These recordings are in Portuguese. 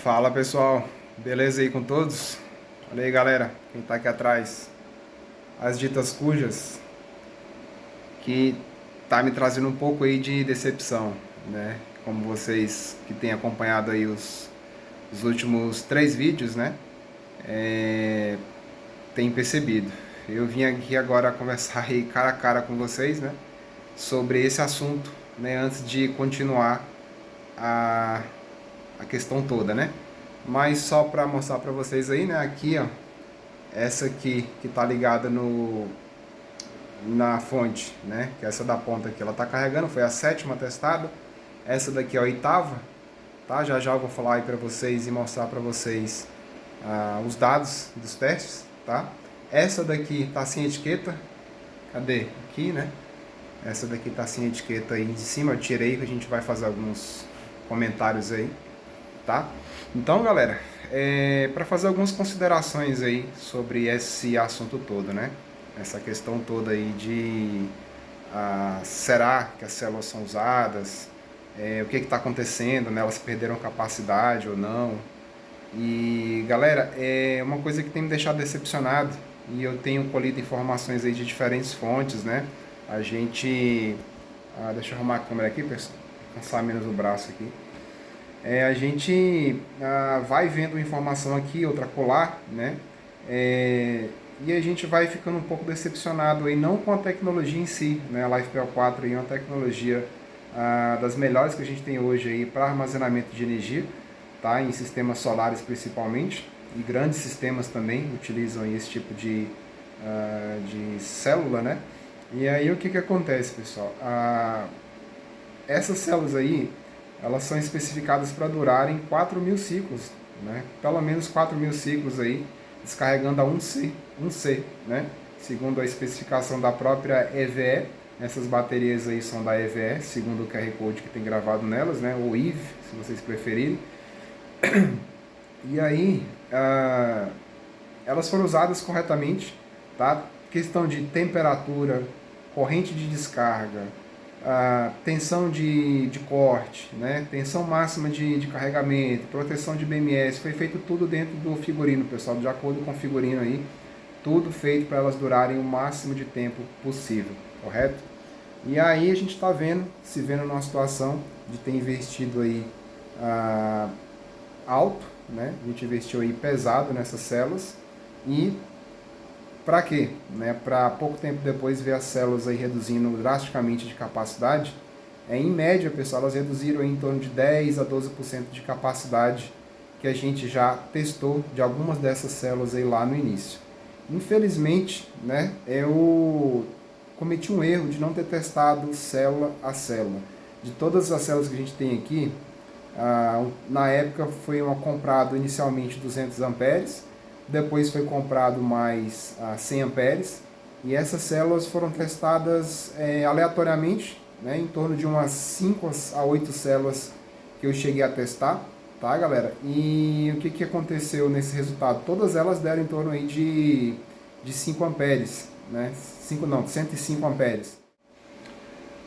Fala pessoal, beleza aí com todos? Olha aí galera, quem tá aqui atrás, as ditas cujas, que tá me trazendo um pouco aí de decepção, né? Como vocês que têm acompanhado aí os últimos 3 vídeos, né? Têm percebido. Eu vim aqui agora conversar aí cara a cara com vocês, né? Sobre esse assunto, né? Antes de continuar a, a questão toda, né? Mas só para mostrar para vocês aí, né? Aqui, ó, essa aqui que tá ligada na fonte, né? Que é essa da ponta aqui, ela tá carregando, foi a 7ª testada. Essa daqui é a 8ª, tá? Já já eu vou falar aí para vocês e mostrar para vocês os dados dos testes, tá? Essa daqui tá sem etiqueta. Cadê? Aqui, né? Essa daqui tá sem etiqueta aí de cima, eu tirei, que a gente vai fazer alguns comentários aí, tá? Então, galera, para fazer algumas considerações aí sobre esse assunto todo, né? Essa questão toda aí de será que as células são usadas, o que está acontecendo, né? Elas perderam capacidade ou não. E, galera, é uma coisa que tem me deixado decepcionado, e eu tenho colhido informações aí de diferentes fontes, né? A gente... deixa eu arrumar a câmera aqui, pessoal, cansar menos o braço aqui. A gente vai vendo informação aqui, outra colar, né? E a gente vai ficando um pouco decepcionado aí, não com a tecnologia em si, né? A LiFePL4 é uma tecnologia das melhores que a gente tem hoje aí para armazenamento de energia, tá? Em sistemas solares principalmente, e grandes sistemas também utilizam esse tipo de célula, né? E aí o que acontece, pessoal? Essas células aí, elas são especificadas para durarem 4.000 ciclos, né? Pelo menos 4.000 ciclos aí, descarregando a 1C, né? Segundo a especificação da própria EVE, essas baterias aí são da EVE, segundo o QR Code que tem gravado nelas, né? Ou IV, se vocês preferirem. E aí, elas foram usadas corretamente, tá? Questão de temperatura, corrente de descarga, tensão de corte, né? Tensão máxima de carregamento, proteção de BMS, foi feito tudo dentro do figurino, pessoal, de acordo com o figurino aí, tudo feito para elas durarem o máximo de tempo possível, correto? E aí a gente está se vendo numa situação de ter investido aí alto, né? A gente investiu aí pesado nessas células e para quê? Né? Para pouco tempo depois ver as células aí reduzindo drasticamente de capacidade. Em média, pessoal, elas reduziram em torno de 10 a 12% de capacidade que a gente já testou de algumas dessas células aí lá no início. Infelizmente, né, eu cometi um erro de não ter testado célula a célula. De todas as células que a gente tem aqui, na época foi comprado inicialmente 200 amperes, depois foi comprado mais 100 amperes, e essas células foram testadas aleatoriamente, né, em torno de umas 5 a 8 células que eu cheguei a testar, tá, galera? E o que aconteceu nesse resultado? Todas elas deram em torno aí de 5 amperes, né? 105 amperes.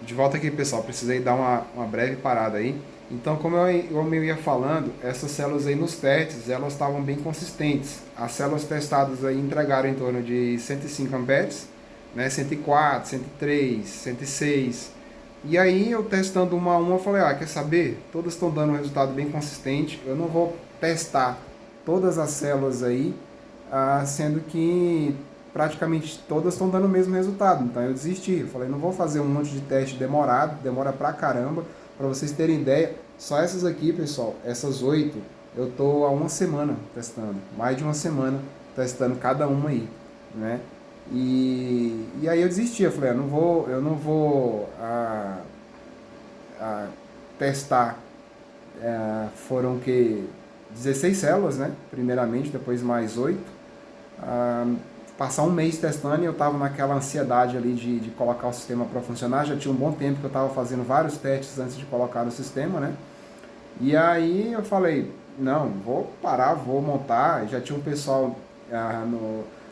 De volta aqui, pessoal, precisei dar uma breve parada aí. Então, como eu ia falando, essas células aí nos testes, elas estavam bem consistentes. As células testadas aí entregaram em torno de 105 amperes, né, 104, 103, 106. E aí, eu testando uma a uma, eu falei, quer saber? Todas estão dando um resultado bem consistente, eu não vou testar todas as células aí, sendo que praticamente todas estão dando o mesmo resultado. Então eu desisti, eu falei, não vou fazer um monte de teste demorado, demora pra caramba. Para vocês terem ideia, só essas aqui, pessoal, essas 8, eu tô há uma semana testando, mais de uma semana testando cada uma aí, né? E aí eu desisti, eu falei, eu não vou testar, foram que 16 células, né? Primeiramente, depois mais 8. Passar um mês testando e eu estava naquela ansiedade ali de colocar o sistema para funcionar. Já tinha um bom tempo que eu estava fazendo vários testes antes de colocar no sistema, né? E aí eu falei, não, vou parar, vou montar. Já tinha um pessoal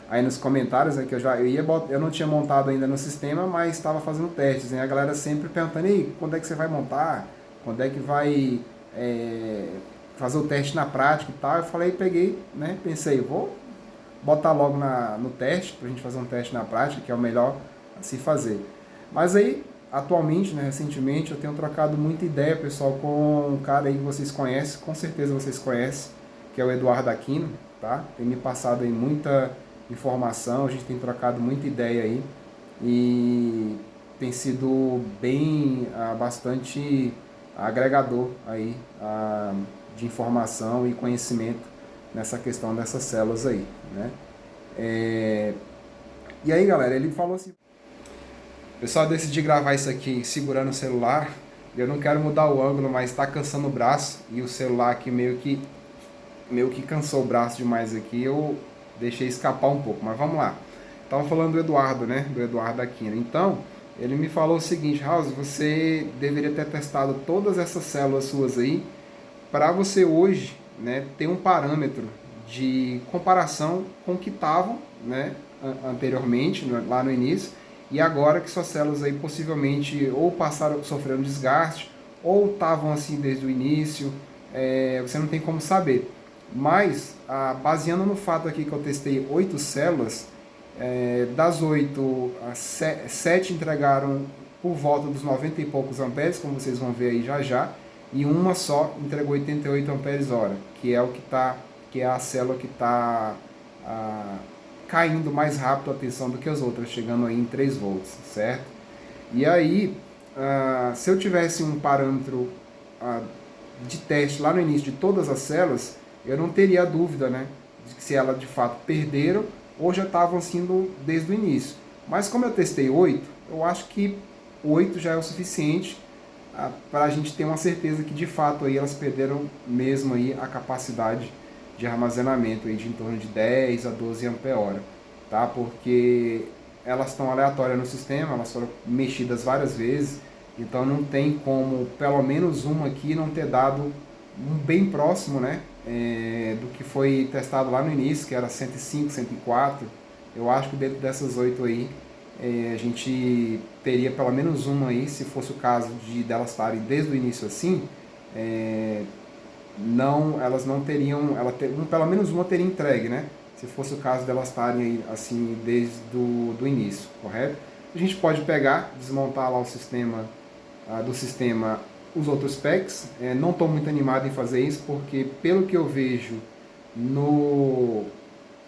aí nos comentários, né, que eu não tinha montado ainda no sistema, mas estava fazendo testes. E a galera sempre perguntando, ei, quando é que você vai montar? Quando é que vai fazer o teste na prática e tal. Eu falei, peguei, né, pensei, vou botar logo no teste, pra gente fazer um teste na prática, que é o melhor a se fazer. Mas aí, atualmente, né, recentemente, eu tenho trocado muita ideia, pessoal, com um cara aí que vocês conhecem, com certeza vocês conhecem, que é o Eduardo Aquino, tá? Tem me passado aí muita informação, a gente tem trocado muita ideia aí, e tem sido bem, bastante agregador aí de informação e conhecimento nessa questão dessas células aí, né? E aí, galera, ele falou assim, pessoal, eu decidi gravar isso aqui segurando o celular, eu não quero mudar o ângulo, mas está cansando o braço, e o celular aqui meio que cansou o braço demais aqui, eu deixei escapar um pouco, mas vamos lá. Estava falando do Eduardo, né? Do Eduardo Aquino. Então, ele me falou o seguinte, House, você deveria ter testado todas essas células suas aí para você hoje, né, ter um parâmetro de comparação com o que estavam, né, anteriormente, lá no início, e agora que suas células aí possivelmente ou passaram sofrendo desgaste, ou estavam assim desde o início, você não tem como saber. Mas, baseando no fato aqui que eu testei 8 células, das 8, 7 entregaram por volta dos 90 e poucos amperes, como vocês vão ver aí já já, e uma só entregou 88 amperes hora, que é o que é a célula que está caindo mais rápido a tensão do que as outras, chegando aí em 3 volts, certo? E aí, se eu tivesse um parâmetro de teste lá no início de todas as células, eu não teria dúvida, né, de que se elas de fato perderam ou já estavam sendo desde o início. Mas como eu testei 8, eu acho que 8 já é o suficiente para a gente ter uma certeza que de fato aí elas perderam mesmo aí a capacidade de armazenamento aí de em torno de 10 a 12 ampere-hora, tá? Porque elas estão aleatórias no sistema, elas foram mexidas várias vezes, então não tem como pelo menos uma aqui não ter dado um bem próximo, né, do que foi testado lá no início, que era 105, 104. Eu acho que dentro dessas 8 aí a gente teria pelo menos uma aí, se fosse o caso de delas estarem desde o início assim, elas não teriam, pelo menos uma teria entregue, né? Se fosse o caso delas estarem aí assim desde do início, correto? A gente pode pegar, desmontar lá o sistema do sistema, os outros packs. Não estou muito animado em fazer isso porque pelo que eu vejo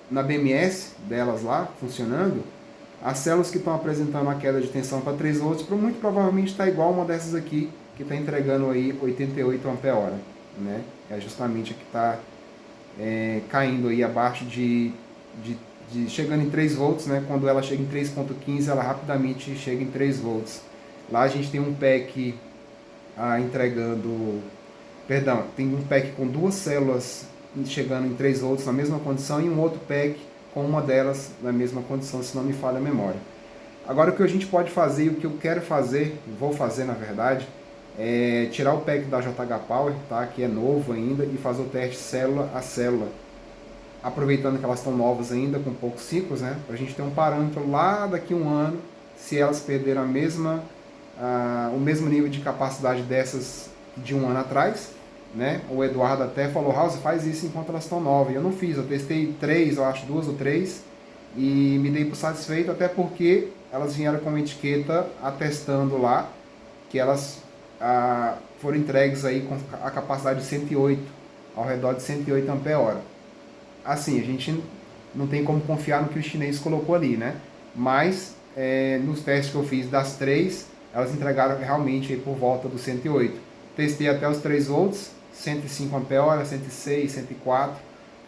na BMS delas lá funcionando, as células que estão apresentando a queda de tensão para 3 volts, muito provavelmente está igual uma dessas aqui, que está entregando aí 88 ampere-hora, né? É justamente a que está caindo aí abaixo chegando em 3 volts, né? Quando ela chega em 3.15, ela rapidamente chega em 3 volts. Lá a gente tem um pack tem um pack com 2 células chegando em 3 volts na mesma condição e um outro pack com uma delas na mesma condição, se não me falha a memória. Agora o que a gente pode fazer e o que eu quero fazer, vou fazer na verdade, é tirar o pack da JH Power, tá, que é novo ainda, e fazer o teste célula a célula, aproveitando que elas estão novas ainda, com poucos ciclos, né, para a gente ter um parâmetro lá daqui a um ano, se elas perderam o mesmo nível de capacidade dessas de um ano atrás, né? O Eduardo até falou, House, faz isso enquanto elas estão novas. Eu não fiz, eu testei 3, eu acho 2 ou 3, e me dei por satisfeito, até porque elas vieram com uma etiqueta atestando lá que elas foram entregues aí com a capacidade de 108, ao redor de 108 ampere-hora. Assim, a gente não tem como confiar no que o chinês colocou ali, né? Mas nos testes que eu fiz das 3, elas entregaram realmente aí por volta do 108. Testei até os 3 volts, 105 ampere-hora, 106, 104,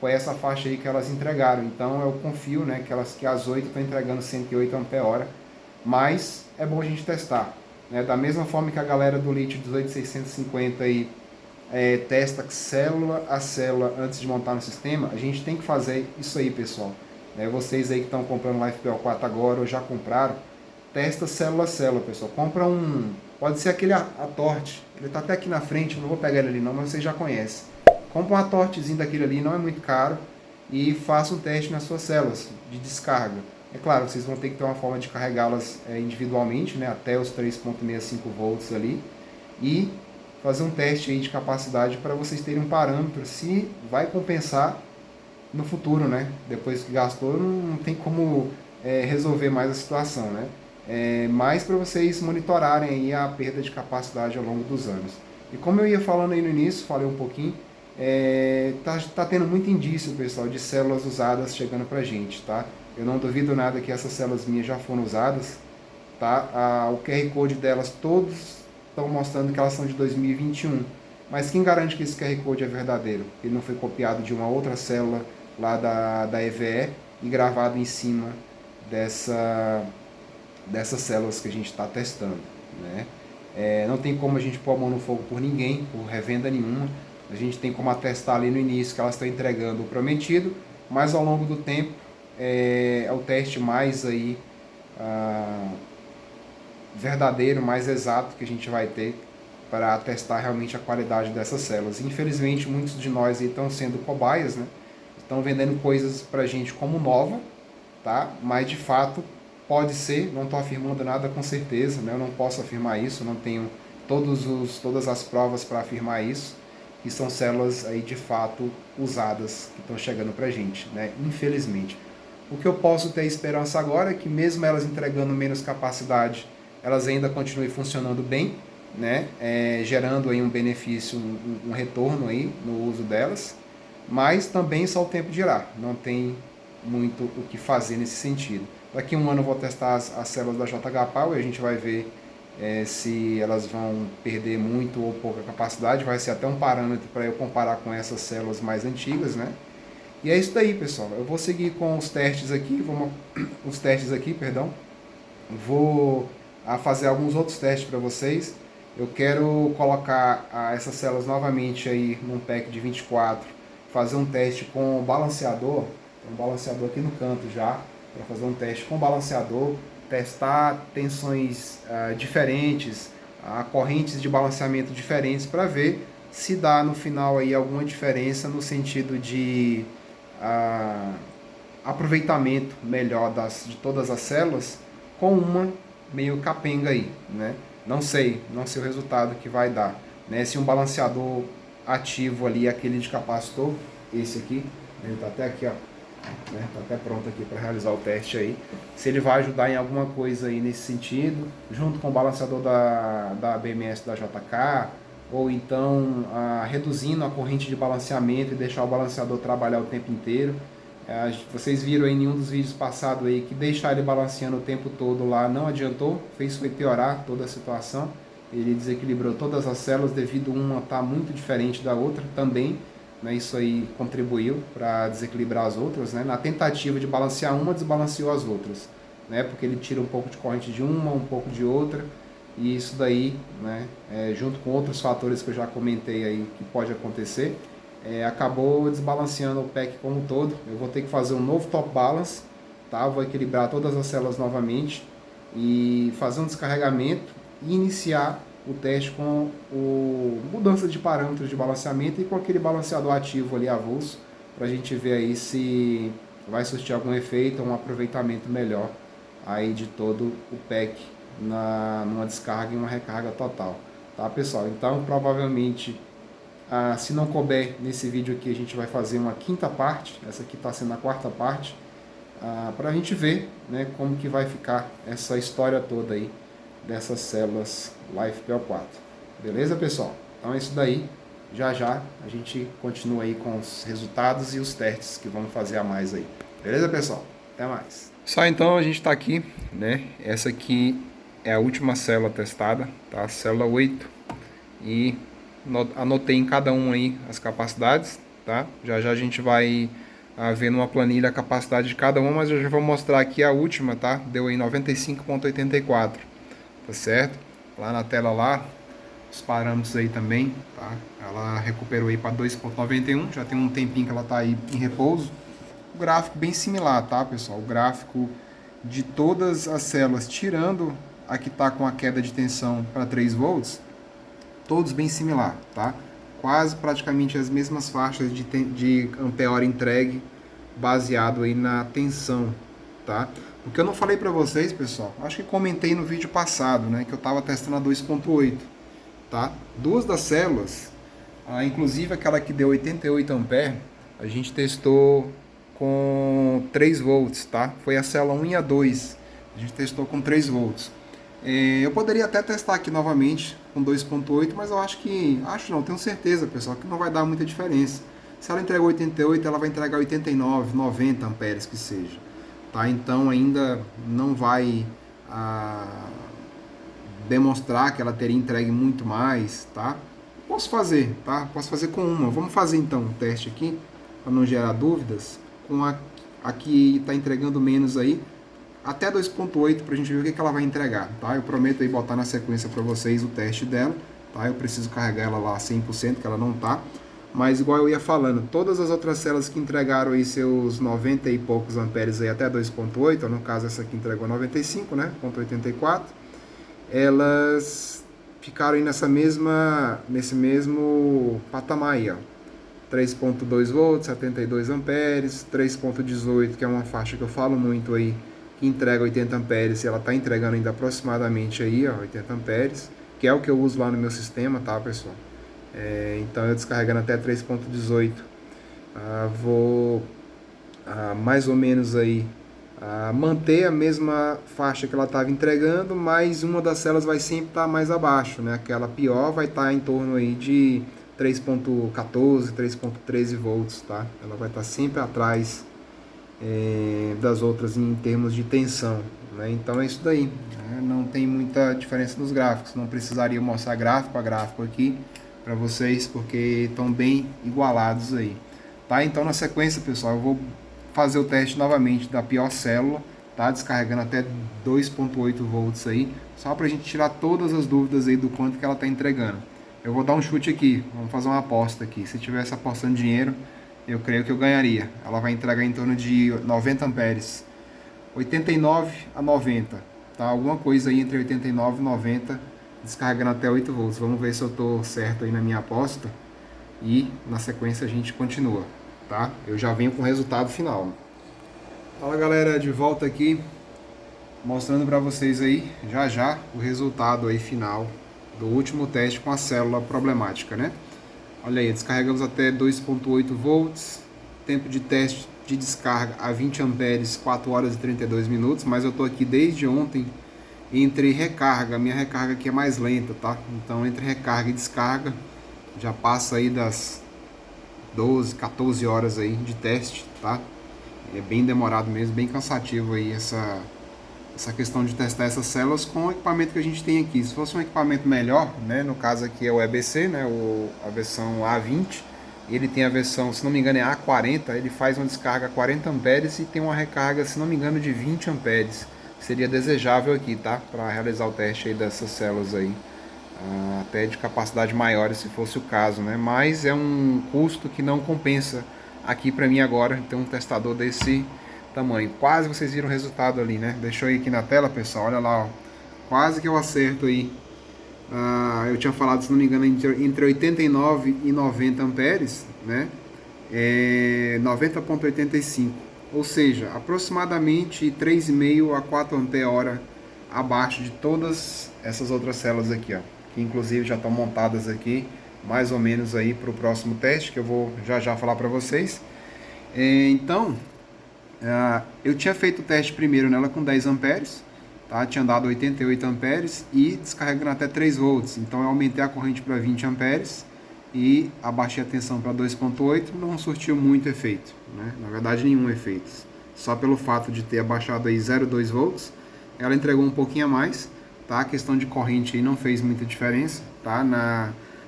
foi essa faixa aí que elas entregaram. Então eu confio, né, que as 8 estão entregando 108 ampere-hora, mas é bom a gente testar, né? Da mesma forma que a galera do lítio 18650 aí testa célula a célula antes de montar no sistema, a gente tem que fazer isso aí, pessoal. Vocês aí que estão comprando o LiFePO4 agora ou já compraram, testa célula a célula, pessoal. Compra pode ser aquele Atorte, ele está até aqui na frente, eu não vou pegar ele ali não, mas vocês já conhecem. Compra um Atortezinho daquele ali, não é muito caro, e faça um teste nas suas células de descarga. É claro, vocês vão ter que ter uma forma de carregá-las individualmente, né, até os 3.65 volts ali, e fazer um teste aí de capacidade para vocês terem um parâmetro se vai compensar no futuro, né? Depois que gastou, não tem como resolver mais a situação, né? Mais para vocês monitorarem aí a perda de capacidade ao longo dos anos. E como eu ia falando aí no início, falei um pouquinho, tá tendo muito indício, pessoal, de células usadas chegando pra gente, tá? Eu não duvido nada que essas células minhas já foram usadas, tá? O QR Code delas, todos estão mostrando que elas são de 2021. Mas quem garante que esse QR Code é verdadeiro? Ele não foi copiado de uma outra célula lá da EVE e gravado em cima dessas células que a gente está testando, né? Não tem como a gente pôr a mão no fogo por ninguém, por revenda nenhuma. A gente tem como atestar ali no início que elas estão entregando o prometido, mas ao longo do tempo é o teste mais aí verdadeiro, mais exato que a gente vai ter para testar realmente a qualidade dessas células. Infelizmente, muitos de nós aí estão sendo cobaias, né? Estão vendendo coisas para a gente como nova, tá? Mas de fato pode ser, não estou afirmando nada com certeza, né? Eu não posso afirmar isso, não tenho todas as provas para afirmar isso, que são células aí de fato usadas que estão chegando para a gente, né? Infelizmente. O que eu posso ter esperança agora é que mesmo elas entregando menos capacidade, elas ainda continuem funcionando bem, né? Gerando aí um benefício, um retorno aí no uso delas, mas também só o tempo dirá, não tem muito o que fazer nesse sentido. Daqui a um ano eu vou testar as células da JH Power e a gente vai ver se elas vão perder muito ou pouca capacidade, vai ser até um parâmetro para eu comparar com essas células mais antigas, né? E é isso daí, pessoal. Eu vou seguir com os testes aqui, Vou fazer alguns outros testes para vocês. Eu quero colocar essas células novamente aí num pack de 24, fazer um teste com o balanceador. Tem um balanceador aqui no canto já, para fazer um teste com o balanceador, testar tensões diferentes, correntes de balanceamento diferentes, para ver se dá no final aí alguma diferença no sentido de aproveitamento melhor de todas as células com uma meio capenga aí, né? Não sei o resultado que vai dar, né? Se um balanceador ativo ali, aquele de capacitor, esse aqui, ele está até aqui, ó, né? Tá até pronto aqui para realizar o teste aí. Se ele vai ajudar em alguma coisa aí nesse sentido, junto com o balanceador da BMS da JK, ou então reduzindo a corrente de balanceamento e deixar o balanceador trabalhar o tempo inteiro. Vocês viram aí em nenhum dos vídeos passados aí que deixar ele balanceando o tempo todo lá não adiantou, foi piorar toda a situação. Ele desequilibrou todas as células devido a uma estar muito diferente da outra também, né? Isso aí contribuiu para desequilibrar as outras, né? Na tentativa de balancear uma, desbalanceou as outras, né? Porque ele tira um pouco de corrente de uma, um pouco de outra, e isso daí, né, junto com outros fatores que eu já comentei aí que pode acontecer, acabou desbalanceando o pack como um todo. Eu vou ter que fazer um novo top balance, tá? Vou equilibrar todas as células novamente e fazer um descarregamento e iniciar o teste com mudança de parâmetros de balanceamento e com aquele balanceador ativo ali avulso, para a gente ver aí se vai surtir algum efeito ou um aproveitamento melhor aí de todo o pack numa descarga e uma recarga total, tá, pessoal? Então provavelmente se não couber nesse vídeo aqui, a gente vai fazer uma quinta parte. Essa aqui está sendo a quarta parte, para a gente ver, né, como que vai ficar essa história toda aí dessas células LifePO4. Beleza, pessoal? Então é isso daí. Já já a gente continua aí com os resultados e os testes que vamos fazer a mais aí. Beleza, pessoal? Até mais. Só então a gente está aqui, né? Essa aqui é a última célula testada, tá? Célula 8. E anotei em cada um aí as capacidades, tá? Já já a gente vai ver numa planilha a capacidade de cada uma, mas eu já vou mostrar aqui a última, tá? Deu aí 95,84, tá certo? Lá na tela lá, os parâmetros aí também, tá? Ela recuperou aí para 2,91, já tem um tempinho que ela tá aí em repouso. O gráfico bem similar, tá, pessoal? O gráfico de todas as células, tirando a que tá com a queda de tensão para 3 volts, todos bem similar, tá? Quase praticamente as mesmas faixas de ampere entregue, baseado aí na tensão, tá? O que eu não falei para vocês, pessoal, acho que comentei no vídeo passado, né, que eu estava testando a 2.8. tá? Duas das células, inclusive aquela que deu 88 A, a gente testou com 3 volts, tá? Foi a célula 1 e a 2, a gente testou com 3 volts. Eu poderia até testar aqui novamente com 2.8, mas eu acho não, tenho certeza, pessoal, que não vai dar muita diferença. Se ela entrega 88, ela vai entregar 89, 90 amperes que seja, tá? Então ainda não vai demonstrar que ela teria entregue muito mais, tá? Posso fazer, tá? Posso fazer com uma. Vamos fazer então um teste aqui, para não gerar dúvidas, com a que está entregando menos aí, até 2.8, para a gente ver o que ela vai entregar, tá? Eu prometo aí botar na sequência para vocês o teste dela, tá? Eu preciso carregar ela lá 100%, que ela não tá. Mas igual eu ia falando, todas as outras células que entregaram aí seus 90 e poucos amperes aí até 2.8, no caso essa aqui entregou 95, né? 0.84, elas ficaram aí nesse mesmo patamar aí, ó. 3.2 volts, 72 amperes, 3.18, que é uma faixa que eu falo muito aí, que entrega 80 amperes, e ela está entregando ainda aproximadamente aí, ó, 80 amperes, que é o que eu uso lá no meu sistema, tá, pessoal? Então eu descarregando até 3.18, vou mais ou menos aí manter a mesma faixa que ela estava entregando, mas uma das células vai sempre estar mais abaixo, né? Aquela pior vai estar em torno aí de 3.14, 3.13 volts, tá? Ela vai estar sempre atrás das outras em termos de tensão, né? Então é isso daí, né? Não tem muita diferença nos gráficos, não precisaria mostrar gráfico a gráfico aqui para vocês, porque estão bem igualados aí, tá? Então na sequência, pessoal, eu vou fazer o teste novamente da pior célula, tá? Descarregando até 2.8 volts aí, só para a gente tirar todas as dúvidas aí do quanto que ela está entregando. Eu vou dar um chute aqui, vamos fazer uma aposta aqui. Se tivesse apostando dinheiro, eu creio que eu ganharia. Ela vai entregar em torno de 90 amperes, 89 a 90, tá? Alguma coisa aí entre 89 e 90, descarregando até 8 volts. Vamos ver se eu estou certo aí na minha aposta. E na sequência a gente continua, tá? Eu já venho com o resultado final. Fala galera, de volta aqui, mostrando para vocês aí já o resultado aí final do último teste com a célula problemática, né? Olha aí, descarregamos até 2.8 volts, tempo de teste de descarga a 20 amperes, 4 horas e 32 minutos, mas eu tô aqui desde ontem entre recarga, minha recarga aqui é mais lenta, tá? Então entre recarga e descarga já passa aí das 12, 14 horas aí de teste, tá? É bem demorado mesmo, bem cansativo aí essa questão de testar essas células com o equipamento que a gente tem aqui. Se fosse um equipamento melhor, né, no caso aqui é o EBC, né, a versão A20, ele tem a versão, se não me engano é A40, ele faz uma descarga a 40 amperes e tem uma recarga, se não me engano, de 20 amperes. Seria desejável aqui, tá, para realizar o teste aí dessas células aí, até de capacidade maior, se fosse o caso, né, mas é um custo que não compensa aqui para mim agora, ter um testador desse tamanho. Quase vocês viram o resultado ali, né? Deixou aí aqui na tela, pessoal, olha lá, ó. Quase que eu acerto aí. Eu tinha falado, se não me engano, entre 89 e 90 amperes, né? 90.85, ou seja, aproximadamente 3,5 a 4 ampere-hora abaixo de todas essas outras células aqui, ó, que inclusive já estão montadas aqui, mais ou menos aí para o próximo teste, que eu vou já falar para vocês. Então, eu tinha feito o teste primeiro nela com 10 amperes, tá? Tinha dado 88 amperes e descarregando até 3 volts. Então eu aumentei a corrente para 20 amperes e abaixei a tensão para 2.8, não surtiu muito efeito, né? Na verdade nenhum efeito. Só pelo fato de ter abaixado aí 0,2 volts, ela entregou um pouquinho a mais, tá? A questão de corrente aí não fez muita diferença, tá?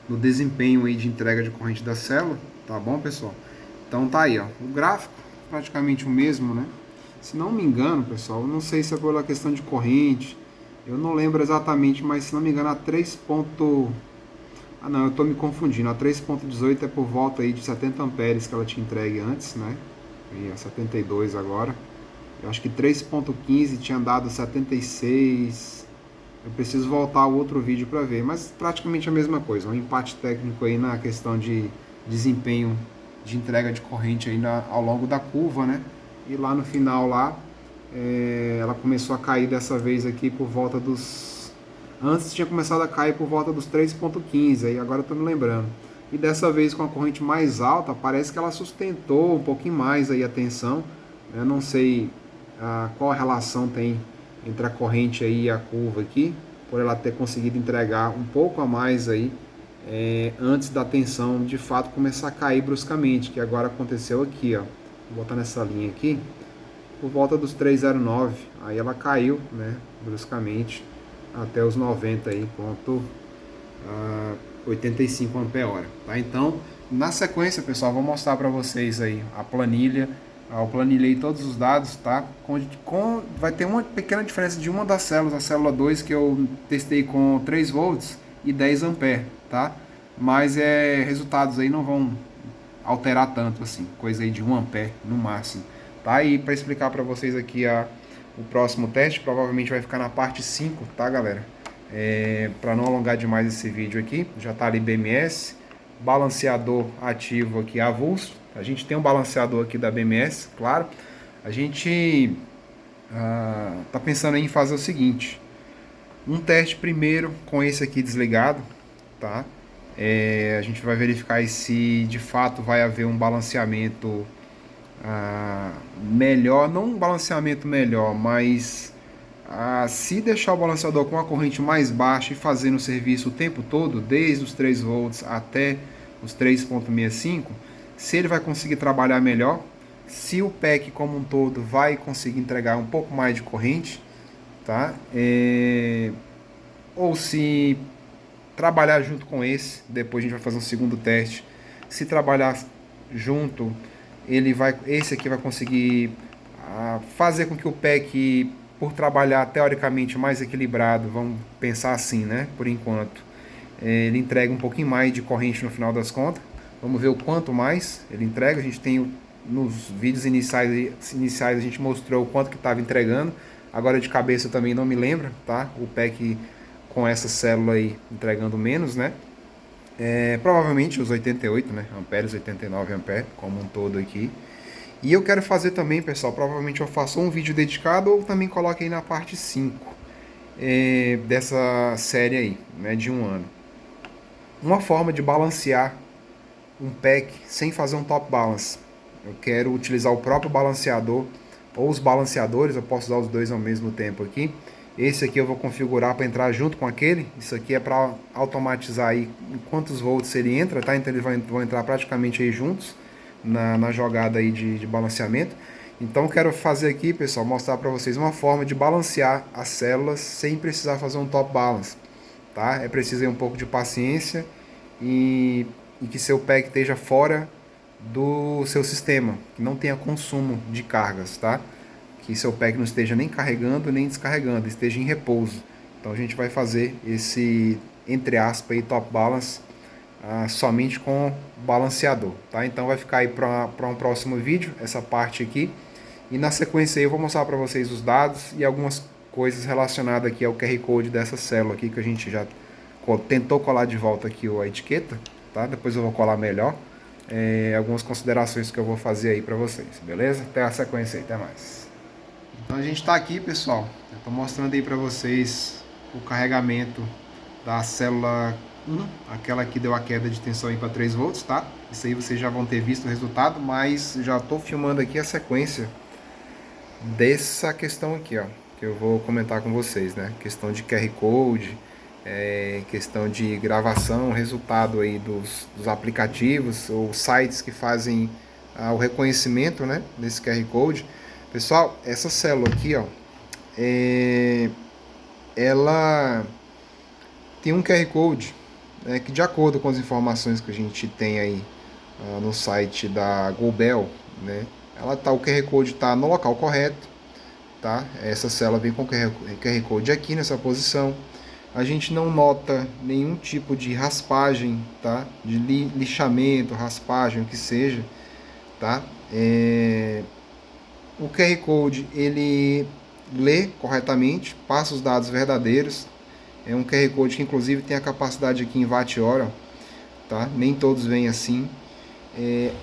No desempenho aí de entrega de corrente da célula, tá bom, pessoal? Então tá aí, ó, o gráfico praticamente o mesmo, né? Se não me engano, pessoal, eu não sei se é pela questão de corrente, eu não lembro exatamente, mas se não me engano a 3. Não, eu tô me confundindo, a 3.18 é por volta aí de 70 amperes que ela tinha entregue antes, né? E a 72 agora. Eu acho que 3.15 tinha dado 76. Eu preciso voltar ao outro vídeo para ver, mas praticamente a mesma coisa, um empate técnico aí na questão de desempenho de entrega de corrente aí ao longo da curva, né? E lá no final lá, ela começou a cair dessa vez aqui por volta dos Antes tinha começado a cair por volta dos 3,15, aí agora eu tô me lembrando. E dessa vez com a corrente mais alta, parece que ela sustentou um pouquinho mais aí a tensão. Eu não sei qual relação tem entre a corrente aí e a curva aqui, por ela ter conseguido entregar um pouco a mais aí antes da tensão de fato começar a cair bruscamente, que agora aconteceu aqui, ó. Vou botar nessa linha aqui, por volta dos 3,09, aí ela caiu, né, bruscamente até os 90 aí, ponto 85 ampere-hora, tá? Então, na sequência, pessoal, vou mostrar para vocês aí a planilha. Eu planilhei todos os dados, tá? Vai ter uma pequena diferença de uma das células, a célula 2, que eu testei com 3 volts e 10 ampere, tá? Mas resultados aí não vão alterar tanto assim, coisa aí de 1 ampere no máximo, tá? E para explicar para vocês aqui o próximo teste, provavelmente vai ficar na parte 5, tá, galera? Para não alongar demais esse vídeo aqui, já tá ali BMS, balanceador ativo aqui avulso. A gente tem um balanceador aqui da BMS, claro. A gente tá pensando em fazer o seguinte: um teste primeiro com esse aqui desligado, tá? A gente vai verificar se de fato vai haver um balanceamento melhor, não um balanceamento melhor, mas se deixar o balanceador com a corrente mais baixa e fazendo o serviço o tempo todo, desde os 3 volts até os 3,65, se ele vai conseguir trabalhar melhor, se o PEC como um todo vai conseguir entregar um pouco mais de corrente, tá? Ou se trabalhar junto com esse, depois a gente vai fazer um segundo teste. Se trabalhar junto, esse aqui vai conseguir fazer com que o PEC, por trabalhar teoricamente mais equilibrado, vamos pensar assim, né, por enquanto, ele entrega um pouquinho mais de corrente no final das contas. Vamos ver o quanto mais ele entrega. A gente tem nos vídeos iniciais a gente mostrou o quanto que estava entregando. Agora de cabeça eu também não me lembro, tá? O PEC com essa célula aí entregando menos, né? Provavelmente os 88, né? Amperes, 89 amperes, como um todo aqui. E eu quero fazer também, pessoal, provavelmente eu faço um vídeo dedicado ou também coloque aí na parte 5 dessa série aí, né, de um ano. Uma forma de balancear um PEC sem fazer um top balance. Eu quero utilizar o próprio balanceador ou os balanceadores, eu posso usar os dois ao mesmo tempo aqui. Esse aqui eu vou configurar para entrar junto com aquele. Isso aqui é para automatizar aí em quantos volts ele entra, tá? Então eles vão entrar praticamente aí juntos na jogada aí de balanceamento. Então eu quero fazer aqui, pessoal, mostrar para vocês uma forma de balancear as células sem precisar fazer um top balance, tá? É preciso aí um pouco de paciência e que seu PEC esteja fora do seu sistema, que não tenha consumo de cargas, tá? Que seu PEC não esteja nem carregando nem descarregando, esteja em repouso. Então a gente vai fazer esse, entre aspas, aí, top balance somente com balanceador, tá? Então vai ficar aí para um próximo vídeo essa parte aqui, e na sequência aí eu vou mostrar para vocês os dados e algumas coisas relacionadas aqui ao QR Code dessa célula aqui, que a gente já tentou colar de volta aqui a etiqueta, tá? Depois eu vou colar melhor. Algumas considerações que eu vou fazer aí para vocês, beleza? Até a sequência aí, até mais. Então a gente está aqui, pessoal. Eu estou mostrando aí para vocês o carregamento da célula 1, aquela que deu a queda de tensão aí para 3 volts, tá? Isso aí vocês já vão ter visto o resultado, mas já estou filmando aqui a sequência dessa questão aqui, ó, que eu vou comentar com vocês, né? Questão de QR Code, questão de gravação, resultado aí dos aplicativos ou sites que fazem o reconhecimento, né, desse QR Code. Pessoal, essa célula aqui, ó, ela tem um QR Code, né, que de acordo com as informações que a gente tem aí no site da Gobel, né, o QR Code está no local correto, tá? Essa célula vem com o QR Code aqui nessa posição. A gente não nota nenhum tipo de raspagem, tá? De lixamento, raspagem, o que seja, tá? O QR Code, ele lê corretamente, passa os dados verdadeiros. É um QR Code que inclusive tem a capacidade aqui em watt-hora, tá? Nem todos vêm assim.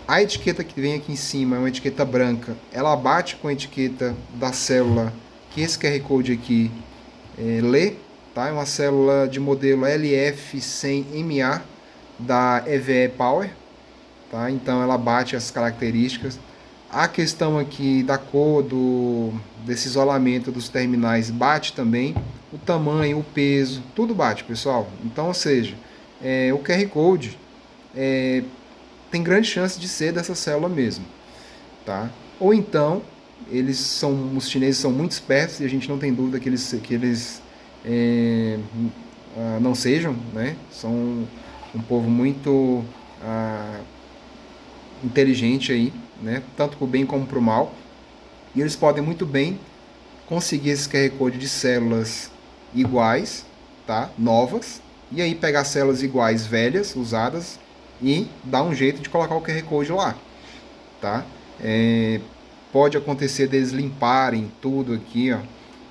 A etiqueta que vem aqui em cima é uma etiqueta branca. Ela bate com a etiqueta da célula que esse QR Code aqui lê, tá? É uma célula de modelo LF100MA da EVE Power, tá? Então ela bate as características. A questão aqui da cor desse isolamento dos terminais bate também. O tamanho, o peso, tudo bate, pessoal. Então, ou seja, o QR Code tem grande chance de ser dessa célula mesmo, tá? Ou então, os chineses são muito espertos e a gente não tem dúvida que eles não sejam, né? São um povo muito inteligente aí, né? Tanto para o bem como para o mal. E eles podem muito bem conseguir esse QR Code de células iguais, tá? Novas, e aí pegar células iguais velhas, usadas, e dar um jeito de colocar o QR Code lá, tá? Pode acontecer deles limparem tudo aqui, ó,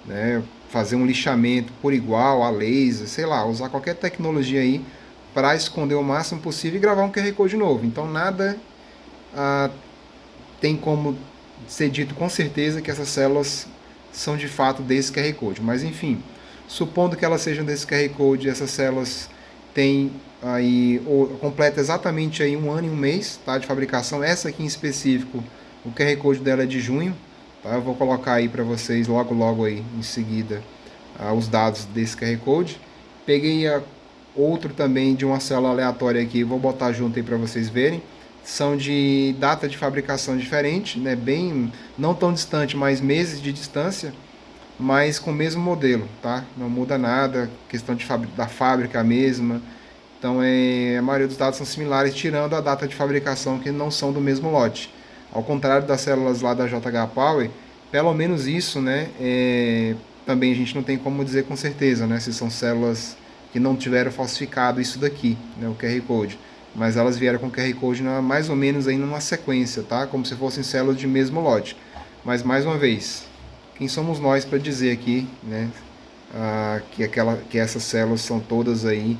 né? Fazer um lixamento por igual a laser, sei lá, usar qualquer tecnologia aí para esconder o máximo possível e gravar um QR Code novo. Então nada tem como ser dito com certeza que essas células são de fato desse QR Code. Mas enfim, supondo que elas sejam desse QR Code, essas células têm aí, completa exatamente aí 1 ano e 1 mês, tá, de fabricação. Essa aqui em específico, o QR Code dela é de junho, tá? Eu vou colocar aí para vocês logo aí em seguida os dados desse QR Code. Peguei outro também de uma célula aleatória aqui, vou botar junto aí para vocês verem. São de data de fabricação diferente, né? Bem, não tão distante, mas meses de distância, mas com o mesmo modelo, tá? Não muda nada, questão da fábrica mesma. Então a maioria dos dados são similares, tirando a data de fabricação, que não são do mesmo lote. Ao contrário das células lá da JH Power, pelo menos isso, né? Também a gente não tem como dizer com certeza, né? Se são células que não tiveram falsificado isso daqui, né? O QR Code. Mas elas vieram com QR Code mais ou menos aí numa sequência, tá? Como se fossem células de mesmo lote. Mas mais uma vez, quem somos nós para dizer aqui, né? Que essas células são todas aí,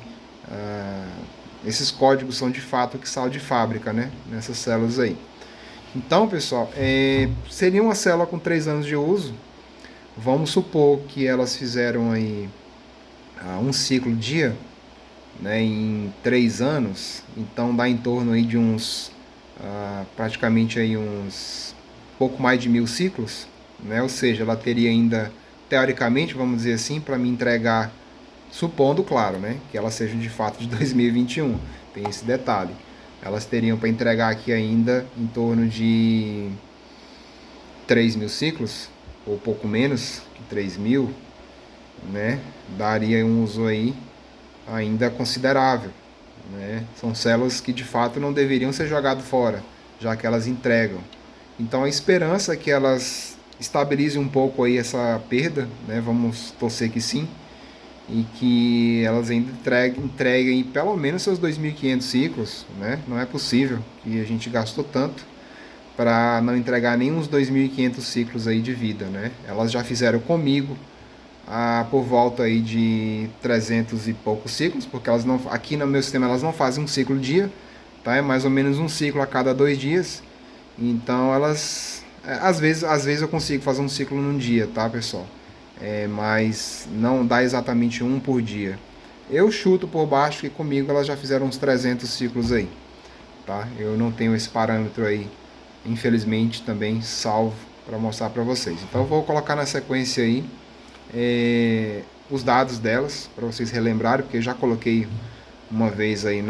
esses códigos são de fato que saem de fábrica, né? Nessas células aí. Então, pessoal, seria uma célula com 3 anos de uso. Vamos supor que elas fizeram aí um ciclo dia, né, em 3 anos, então dá em torno aí de uns praticamente aí uns pouco mais de 1000 ciclos, né? Ou seja, ela teria ainda teoricamente, vamos dizer assim, para me entregar, supondo, claro, né, que elas sejam de fato de 2021, tem esse detalhe, elas teriam para entregar aqui ainda em torno de 3.000 ciclos, ou pouco menos que 3.000, né? Daria um uso aí ainda considerável, né? São células que de fato não deveriam ser jogadas fora, já que elas entregam. Então a esperança é que elas estabilizem um pouco aí essa perda, né? Vamos torcer que sim, e que elas ainda entreguem pelo menos seus 2.500 ciclos, né? Não é possível que a gente gastou tanto para não entregar nem uns 2.500 ciclos aí de vida, né? Elas já fizeram comigo por volta aí de 300 e poucos ciclos, porque elas não, aqui no meu sistema elas não fazem um ciclo dia, tá? É mais ou menos um ciclo a cada 2 dias. Então elas, às vezes eu consigo fazer um ciclo num dia, tá, pessoal? Mas não dá exatamente um por dia. Eu chuto por baixo que comigo elas já fizeram uns 300 ciclos aí, tá? Eu não tenho esse parâmetro aí, infelizmente, também salvo para mostrar para vocês. Então eu vou colocar na sequência aí os dados delas para vocês relembrarem, porque eu já coloquei uma vez aí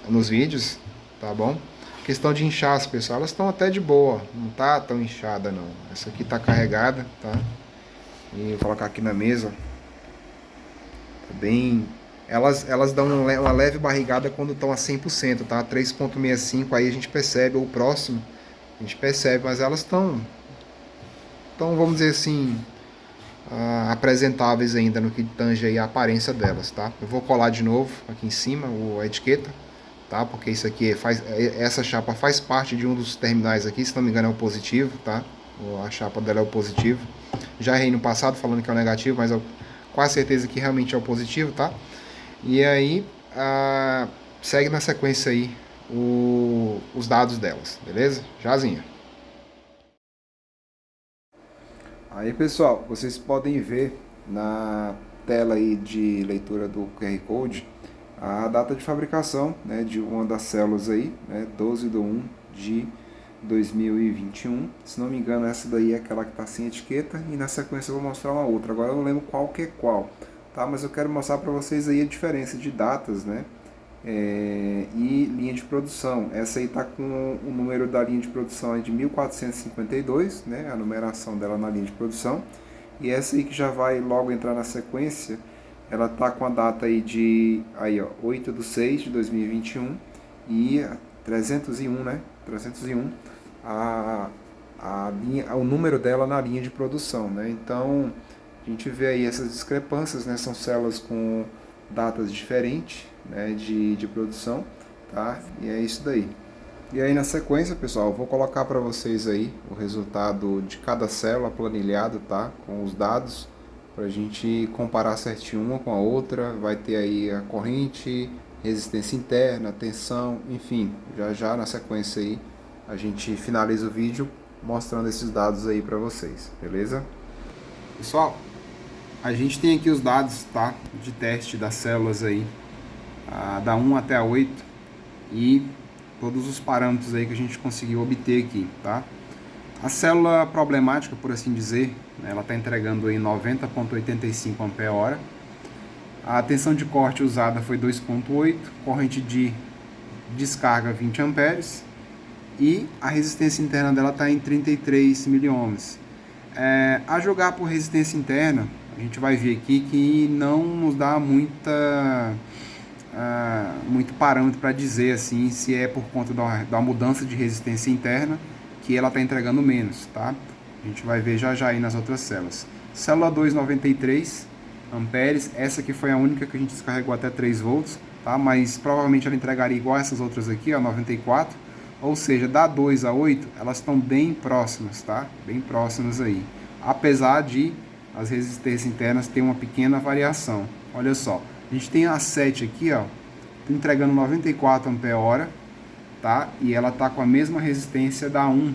nos vídeos, tá bom? Questão de inchaço, pessoal, elas estão até de boa, não tá tão inchada não. Essa aqui tá carregada, tá? E vou colocar aqui na mesa. Tá bem, elas dão uma leve barrigada quando estão a 100%, tá? 3.65 aí a gente percebe, ou próximo a gente percebe, mas elas estão, vamos dizer assim, apresentáveis ainda no que tange aí a aparência delas, tá? Eu vou colar de novo aqui em cima a etiqueta, tá? Porque isso aqui essa chapa faz parte de um dos terminais aqui, se não me engano é o positivo, tá? A chapa dela é o positivo. Já errei no passado falando que é o negativo, mas eu quase certeza que realmente é o positivo, tá? E aí segue na sequência aí os dados delas, beleza? Jazinha. Aí, pessoal, vocês podem ver na tela aí de leitura do QR Code a data de fabricação, né, de uma das células aí, né, 12/1 de 2021. Se não me engano, essa daí é aquela que está sem etiqueta, e na sequência eu vou mostrar uma outra. Agora eu não lembro qual que é qual, tá? Mas eu quero mostrar para vocês aí a diferença de datas, né? E linha de produção. Essa aí está com o número da linha de produção é de 1452, né? A numeração dela na linha de produção. E essa aí que já vai logo entrar na sequência, ela está com a data aí de 8/6/2021 e 301, né? 301 o número dela na linha de produção, né? Então a gente vê aí essas discrepâncias, né? São células com datas diferentes, né? de produção, tá? E é isso daí. E aí na sequência, pessoal, eu vou colocar para vocês aí o resultado de cada célula planilhado, tá? Com os dados, para a gente comparar certinho uma com a outra. Vai ter aí a corrente, resistência interna, tensão, enfim, já na sequência aí a gente finaliza o vídeo mostrando esses dados aí para vocês, beleza? Pessoal, a gente tem aqui os dados, tá, de teste das células aí, da 1 até a 8, e todos os parâmetros aí que a gente conseguiu obter aqui, tá? A célula problemática, por assim dizer, né, ela está entregando aí 90,85 ampere-hora. A tensão de corte usada foi 2,8, corrente de descarga 20 amperes, e a resistência interna dela está em 33 miliohms. A jogar por resistência interna, a gente vai ver aqui que não nos dá muito parâmetro para dizer assim se é por conta da mudança de resistência interna que ela está entregando menos, tá? A gente vai ver já aí nas outras células. Célula 2, 93 amperes, essa aqui foi a única que a gente descarregou até 3 volts, tá? Mas provavelmente ela entregaria igual essas outras aqui, ó, 94, ou seja, da 2 a 8, elas estão bem próximas, tá? Bem próximas aí, apesar de as resistências internas ter uma pequena variação. Olha só, a gente tem a 7 aqui, ó, entregando 94 ampere-hora, tá? E ela tá com a mesma resistência da 1,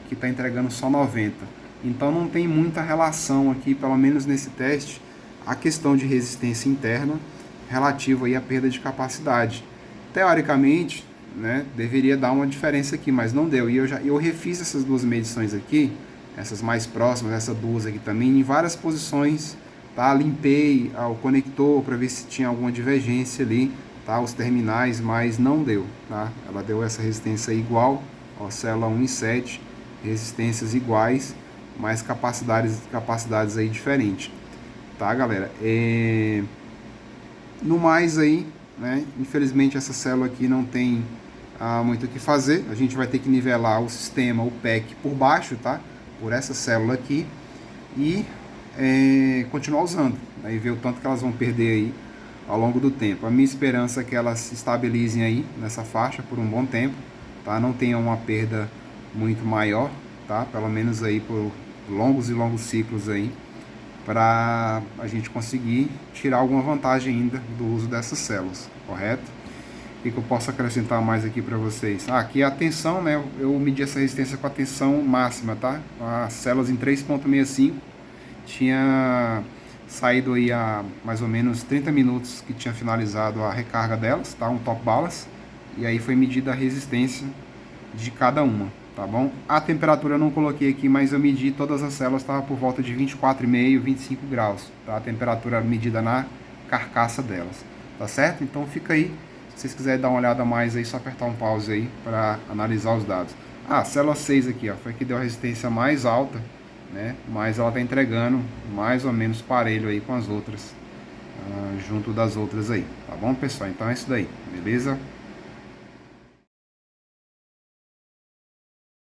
que está entregando só 90. Então não tem muita relação aqui, pelo menos nesse teste, a questão de resistência interna relativa aí à perda de capacidade. Teoricamente, né, deveria dar uma diferença aqui, mas não deu. E eu refiz essas duas medições aqui, essas mais próximas, essas duas aqui também, em várias posições, tá? Limpei o conector para ver se tinha alguma divergência ali, tá? Os terminais, mas não deu, tá? Ela deu essa resistência igual, ó, célula 1 e 7, resistências iguais, mas capacidades aí diferentes, tá, galera? No mais aí, né, infelizmente essa célula aqui não tem muito o que fazer. A gente vai ter que nivelar o sistema, o PEC por baixo, tá? Por essa célula aqui, e continuar usando, né, e ver o tanto que elas vão perder aí ao longo do tempo. A minha esperança é que elas se estabilizem aí nessa faixa por um bom tempo, tá? Não tenha uma perda muito maior, tá? Pelo menos aí por longos e longos ciclos aí, para a gente conseguir tirar alguma vantagem ainda do uso dessas células, correto? O que eu posso acrescentar mais aqui para vocês? Aqui a tensão, né? Eu medi essa resistência com a tensão máxima, tá? As células em 3,65 tinha saído aí há mais ou menos 30 minutos que tinha finalizado a recarga delas, tá? Um top balance, e aí foi medida a resistência de cada uma, tá bom? A temperatura eu não coloquei aqui, mas eu medi todas as células, estava por volta de 24,5, 25 graus, tá? A temperatura medida na carcaça delas, tá certo? Então fica aí, se vocês quiserem dar uma olhada mais aí, só apertar um pause aí para analisar os dados. A célula 6 aqui, ó, foi que deu a resistência mais alta, né? Mas ela está entregando mais ou menos parelho aí com as outras, junto das outras aí, tá bom, pessoal? Então é isso daí, beleza?